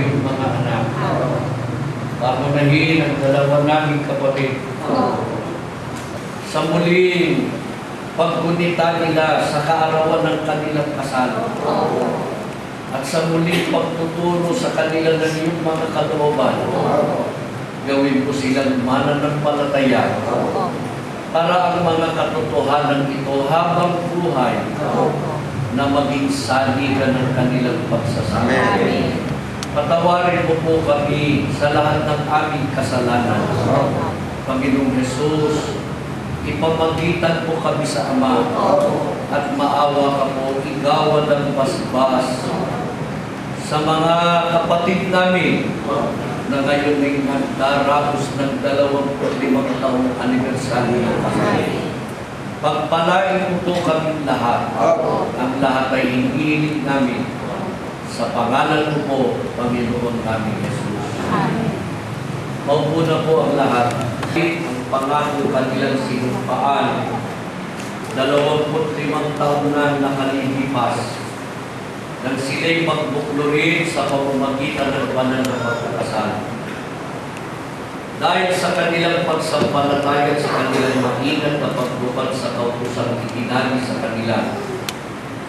iyong mga anak. Pamunahin ang dalawa naming kapatid. Sa muling paggunita nila sa kaarawan ng kanilang kasal. At sa muling pagtuturo sa kanila ng iyong mga kalooban. Gawin mo silang mananampalataya para ang mga katotohanan ito habang buhay na maging saligan ng kanilang pagsasama. Patawarin mo po kami sa lahat ng aming kasalanan. Panginoong Jesus, ipamagitan po kami sa Ama at maawa ka po, igawad ang basbas sa mga kapatid namin na ngayon ay nagdarapos ng 25 taong anibersaryo ng kasal. Pagpalain mo po kami lahat. Ang lahat ay hinihiling namin sa pangalan mo po, Panginoon namin Jesus. Maupo na po ang lahat. Ang pangako kanilang sinumpaan, 25 taon na nakalilipas, nang sila'y magbuklurin sa pamamagitan ng banal na pagkakasal. Dahil sa kanilang pagsampalataya sa kanilang maingat na pagbukal sa kautosang itinagi sa kanila,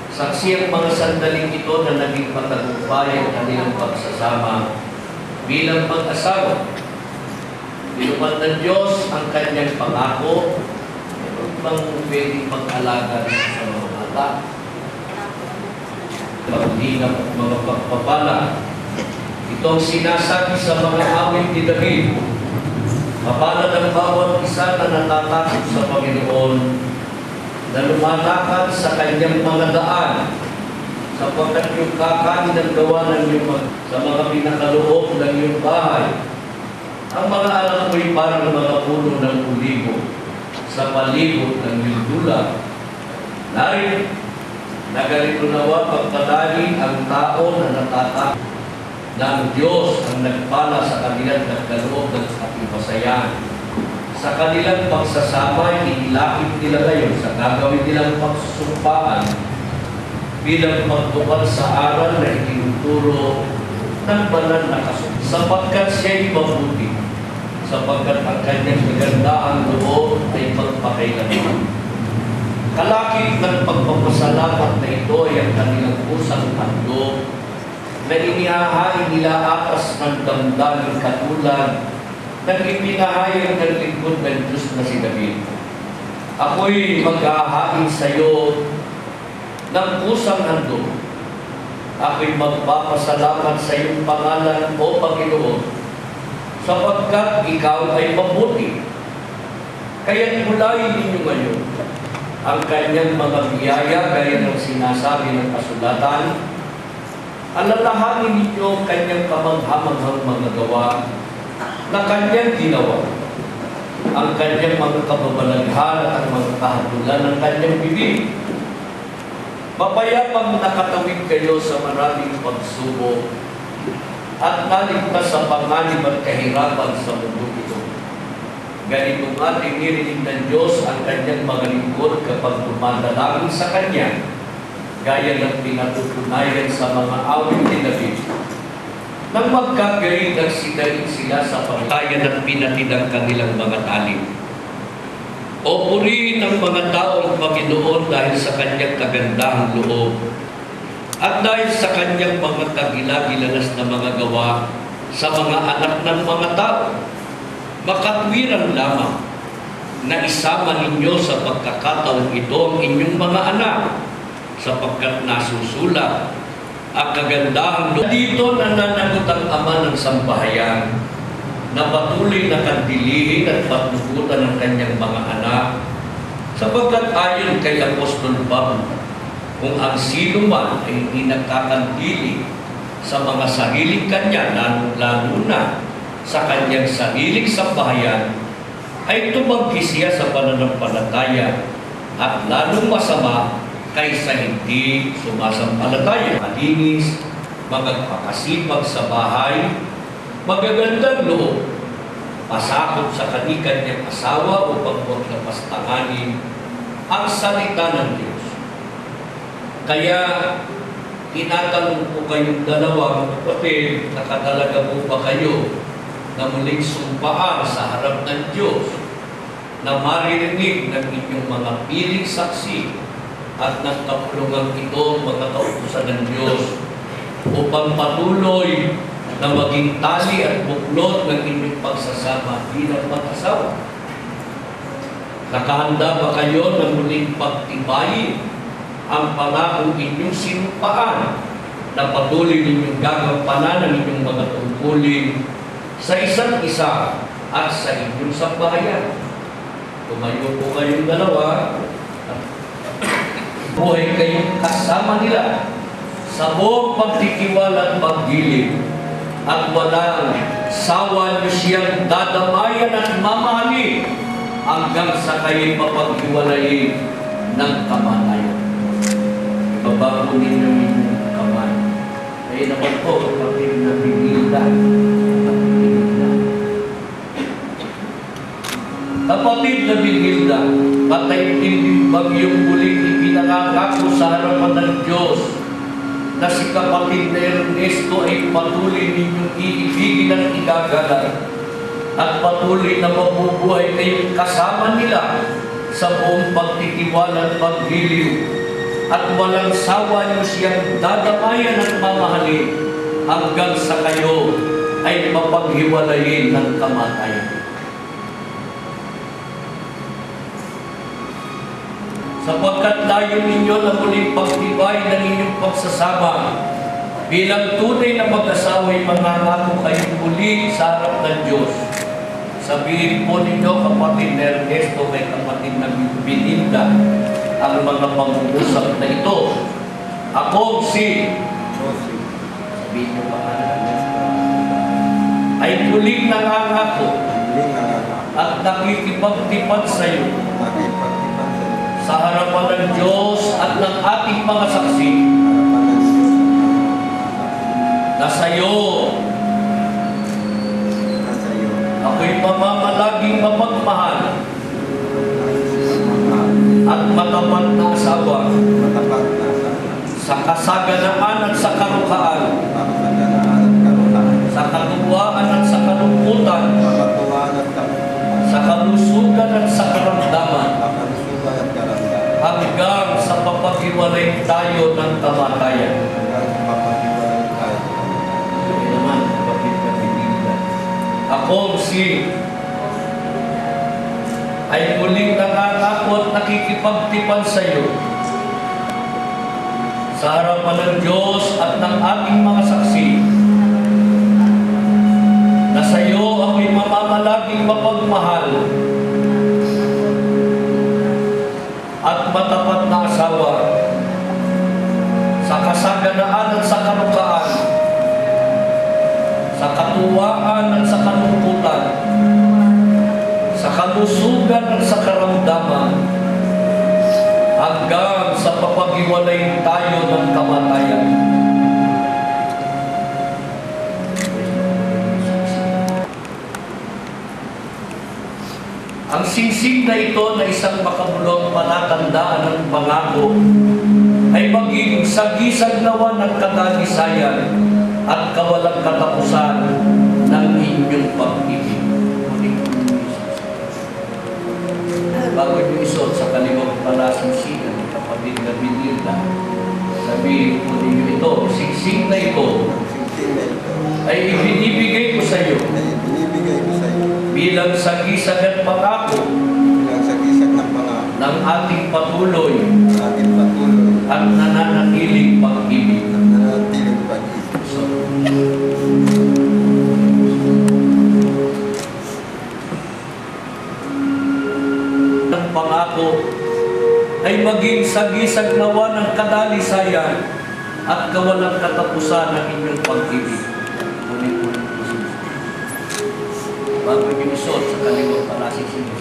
saksi ang mga sandaling ito na naging matagumpay ang kanilang pagsasama bilang mag-asawa. Binupad ng Diyos ang kanyang pangako, meron bang pwedeng pag-alaga sa mga bata? Paglinang at mga pagpapala. Ito ang sinasabi sa mga awit ni David. Mapalad ang bawat isa na natatakot sa Panginoon, na lumalakad sa kanyang mga daan, sapagkat yung kakanin ng gawa ng iyong sa mga pinakaloob ng iyong bahay. Ang mga anak mo'y parang mga puno ng ulibo sa palibot ng lindula. Narin, nagalito nawa pagpadali ang tao na natatakot na ang Diyos ang nagpala sa kanilang nagkaloob ng katibasayan. Sa kanilang pagsasama, inilakip nila ngayon sa gagawin nilang pagsusumpaan bilang pagtukal sa aral na itinuturo ng banal na kasunod. Sapagkat siya'y mabuti, sapagkat ang kanyang magandang loob ay pagpakailanman. Kalakip ng pagpapasalamat na ito ay ang kanilang pusang handog na inihahain nila atas ng damdaming katulad ng ipinahayag ng lingkod ng Diyos na si David. Ako'y maghahain sa iyo ng pusang handog. Ako'y magpapasalamat sa iyong pangalan, O Panginoon, sapagkat ikaw ay mabuti. Kaya't mulayin ninyo ngayon ang kanyang mga biyaya gaya ng sinasabi ng kasulatan. Alalahanin ninyo ang kanyang kamanghamanghang mga gawa na kanyang ginawa, ang kanyang mga kababalaghan at ang mga kahatulan ng kanyang bibig. Mapayapang nakatawid kayo sa maraming pagsubok at naligtas sa panganib at kahirapan sa mundo ito. Ganito nga tinirinig ng Diyos ang kanyang mga lingkod kapag dumadalangin sa Kanya, gaya ng pinatutunayan sa mga awit ni David. Nang magkagaling nagsidain sila sa pagtayan at pinatid ang kanilang mga talim. O purihin ang mga tao ang Panginoon dahil sa kanyang kagandahang loob at dahil sa kanyang mga kagilagilanas na mga gawa sa mga anak ng mga tao. Makatwiran lamang na isama ninyo sa pagkakataon ito ang inyong mga anak, sapagkat nasusulat ang kagandahang loob. Dito nananagot ang ama ng sambahayan na patuloy na kandilihin at patnukutan ng kanyang mga anak, sapagkat ayon kay Apostol Pablo, kung ang sino man ay hindi nagkakandili sa mga sariling kanya, lalo na sa kanyang sariling sambahayan, ay tumanggi siya sa pananampalataya at lalong masama kaysa hindi sumasampalataya. Malinis, magpakasipag sa bahay, magagandang loob, pasakot sa kanyang asawa upang huwag napastanganin ang salita ng Diyos. Kaya tinatanong ko kayong dalawang kapatid, nakatalaga po ba kayo na muling sumpaan sa harap ng Diyos na maririnig ng inyong mga piling saksi at ng kapulungan ito mga kautusan ng Diyos upang patuloy na maging tali at buklod ng inyong pagsasama bilang mag-asawa? Nakahanda ba kayo na muling pagtibayin ang pangakong inyong sinumpaan na patuloy ninyong gagampanan ang inyong mga tungkulin sa isa't isa at sa inyong sambahayan? Tumayo po kayong dalawa at buhay kayong kasama nila sa buong pagtitiwala at paggiling at walang sawa niyo siyang dadamayan at mamahalin hanggang sa kayo'y mapaghiwalayin ng kamatayan. Ibabago ninyo inyong kamay. Kaya naman po, kapatid na Bigilda. Kapatid na Bigilda, patay-tinding bagyong muling ipinangangako sa harapan ng Diyos na si kapatid na Ernesto ay patuloy ninyong iibigin at igagalang at patuloy na mabubuhay kayong kasama nila sa buong pagtitiwala at paggiliw at walang sawa niyo siyang dadamayan at mamahalin hanggang sa kayo ay mapaghiwalayin ng kamatayan. Sapagkat layo ninyo na muling pagtibay ng inyong pagsasama bilang tunay na mag-asawa'y mangangako kayong muli sa harap ng Diyos. Sabihin po ninyo, kapatid na Ernesto, kay kapatid na Bininda, ang mga pag-uusap na ito. Ako sabihin nyo pa ay muling nangangako at nakikipagtipan sa iyo sa harapan ng Diyos at ng ating mga saksi na sa iyo ako'y mamamalaging mapagmahal at matapat na asawa sa kasaganaan at sa karukaan, sa katuwaan at sa kalungkutan, sa kalusugan at sa karamdaman, hanggang sa papaghiwalay tayo ng kamatayan. Ako ay muling nangangako at nakikipagtipan sa iyo sa harapan ng Diyos at ng ating mga saksi na sa iyo ako'y mamamalaging mapagmahal at matapat na asawa sa kasaganaan at sa karukaan, sa katuwaan at sa kalungkutan, sa kalusugan at sa karamdaman, hanggang sa papaghiwalay tayo ng kamatayan. Ang singsing na ito na isang makabulong palatandaan ng pangako ay magiging sagisag nawa ng katagisayan at kawalang katapusan ng inyong pag-ibig. Bago nyo isuot sa kaliwang palasingsingan ng kapatid na Binilda, sabihin po ninyo ito, singsing na ito ay ibinibigay ko sa iyo bilang sagisag at pangako ng ating patuloy at nananatiling pag-ibig. Ang pangako ay maging sagisag nawa ng kadalisayan at kawalang katapusan ng inyong pag-ibig. Bago nyo isuot sa kaliwang palasingsingan,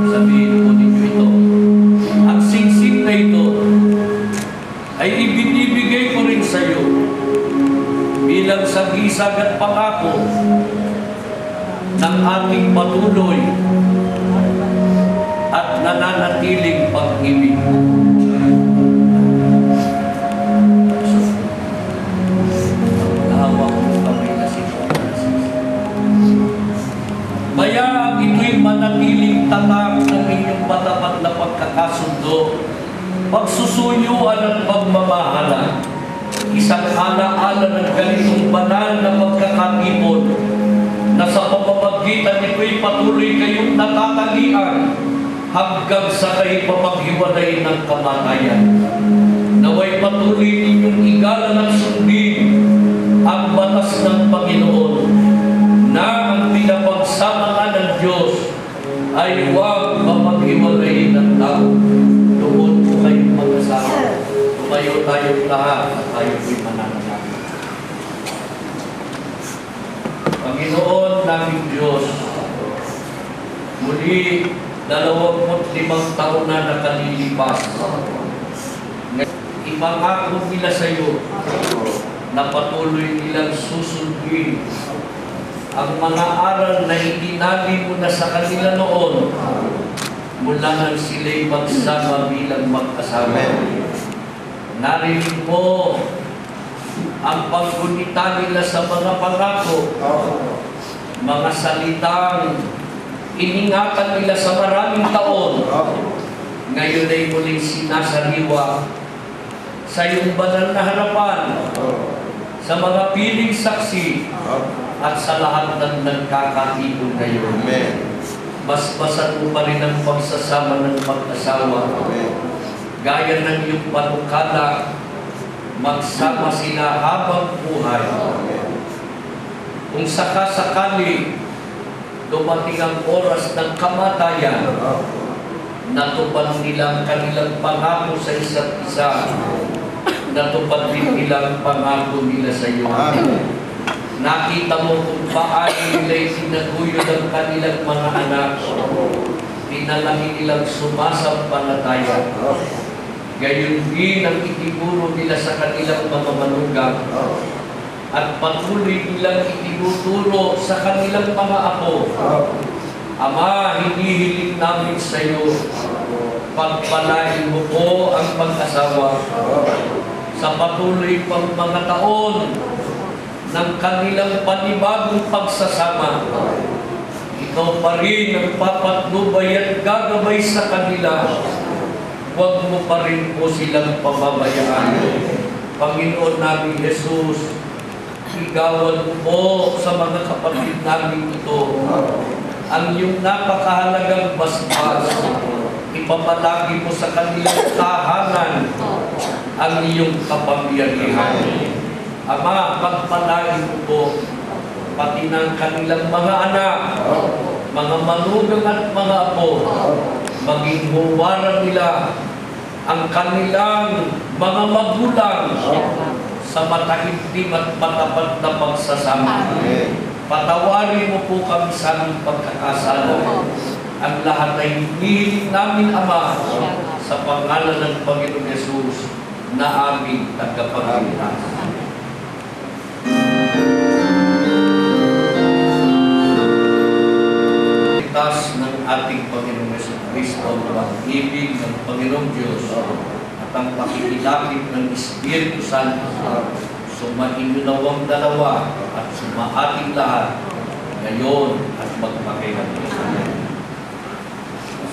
sabihin po ninyo ito, ang singsing na ito ay ibinibigay ko rin sa iyo bilang sagisag at pangako ng ating patuloy at nananatiling pag-ibig. na pagkakasundo, pagsusuyuan at pagmamahala, isang alaala ng ganitong banal na pagkakatipon na sa pamamagitan nito'y patuloy kayong natatalian hanggang sa kayo papaghiwalay ng kamatayan. Naway patuloy ninyong igalang at sundin ang batas ng Panginoon na ang pinapagsama nga ng Diyos ay huwag mapaghiwalay ng tao. Doon po kayong mag-asama. Tumayo tayong lahat at tayo'y mananalangin. Panginoon naming Diyos, muli 25 taon na nakalilipas. Ipangako nila sa iyo na patuloy nilang susundin ang mga aral na itinali mo na sa kanila noon mula nang sila'y magsama bilang mag-asawa. Narinig mo ang paggunita nila sa mga pangako, mga salitang iningatan nila sa maraming taon. Ngayon ay muling sinasariwa sa iyong banal na harapan, sa mga piling saksi, at sa lahat ng nagkakatipon ngayon. Basbasan mo pa rin ang pagsasama ng mag-asawa. Gaya ng iyong panukala, magsama sila habang buhay. Kung sakasakali dumating ang oras ng kamatayan, natupad nila ang kanilang pangako sa isa't isa, natupad din nila ang pangako nila sa iyo. Nakita mo kung paano nila isinaguyod ang kanilang mga anak, pinalaki nilang sumasampalataya. Gayon din ang itinuro nila sa kanilang mga manugang at patuloy nilang itinuturo sa kanilang mga apo. Ama, hinihiling namin sa iyo, pagpalain mo po ang pag-asawa sa patuloy pang mga taon ng kanilang panibagong pagsasama. Ikaw pa rin ang papatnubay at gagabay sa kanila. Huwag mo pa rin po silang pababayaan. Panginoon namin Jesus, igawan po sa mga kapatid namin ito ang iyong napakahalagang basbas. Ipapalagi mo sa kanilang tahanan ang iyong kapangyarihan. Ama, pagpalain mo po pati ng kanilang mga anak, mga manugang at mga apo, maging huwaran nila ang kanilang mga magulang sa mataimtim at matapat na pagsasama. Patawarin mo po kami sa aming pagkakasala. Ang lahat ay hinihiling namin, Ama, sa pangalan ng Panginoon Yesus na aming tagapagligtas. Ng ating Panginoong Jesucristo, ang pag-ibig ng Panginoong Diyos at ang pakikilapit ng Espiritu Santo sumainyo nawang dalawa at sumaating lahat ngayon at magpakailanman.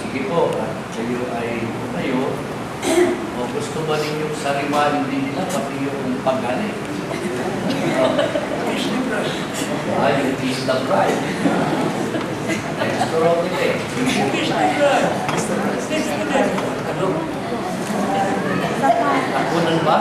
Sige po, at kayo ay tayo. O gusto ba ninyong sariwain din nila pati yung paggaling? Ay, it is the bride. Extraordinary. Takunan ba?